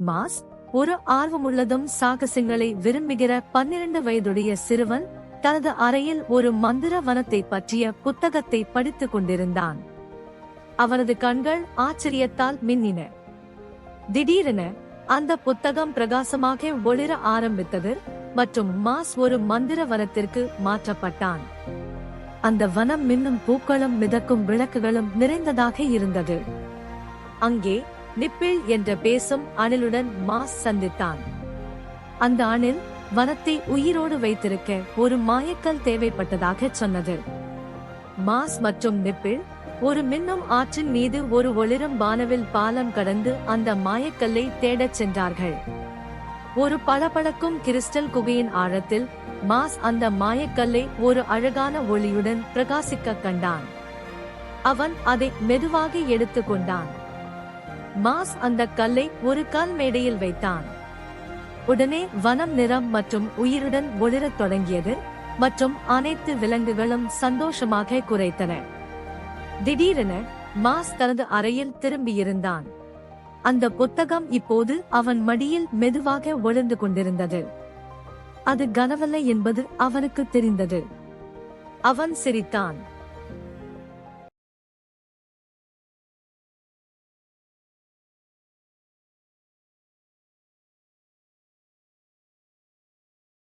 Mass ஒரு ஆர்வமுள்ளதும் சாகசங்களை விரும்புகிற 12 வயதுடைய சிறுவன் தனது அறையில் ஒரு மந்திர வனத்தை பற்றிய புத்தகத்தை படித்துக் கொண்டிருந்தான். அவனது கண்கள் ஆச்சரியத்தால் மின்னின. திடீரென அந்த புத்தகம் பிரகாசமாக ஒளிர ஆரம்பித்தது மற்றும் மாஸ் ஒரு மந்திர வனத்திற்கு மாற்றப்பட்டான். அந்த வனம் மின்னும் பூக்களும் மிதக்கும் விளக்குகளும் நிறைந்ததாக இருந்தது. அங்கே நிப்பிள் என்ற பேசும் அணிலுடன் மாஸ் சந்தித்தான். அந்த அணில் வனத்தை உயிரோடு வைத்திருக்க ஒரு மாயக்கல் தேவைப்பட்டதாக சொன்னது. மாஸ் மற்றும் நிப்பிள் ஒரு மின்னும் ஆற்றின் மீது ஒரு ஒளிரும் வானவில் பாலம் கடந்து அந்த மாயக்கல்லை தேடச் சென்றார்கள். ஒரு பளபளக்கும் கிறிஸ்டல் குகையின் ஆழத்தில் மாஸ் அந்த மாயக்கல்லை ஒரு அழகான ஒளியுடன் பிரகாசிக்க கண்டான். அவன் அதை மெதுவாக எடுத்துக் கொண்டான். மாஸ் அந்த கல்லை ஒரு கல் மேடையில் வைத்தான். உடனே வனம் நிறம் மற்றும் உயிருடன் ஒளிரத் தொடங்கியது மற்றும் அனைத்து விலங்குகளும் சந்தோஷமாக குரைத்தன. திடீரென மாஸ் தனது அறையில் திரும்பியிருந்தான். அந்த புத்தகம் இப்போது அவன் மடியில் மெதுவாக ஒளிர்ந்து கொண்டிருந்தது. அது கனவல்ல என்பது அவனுக்கு தெரிந்தது. அவன் சிரித்தான்.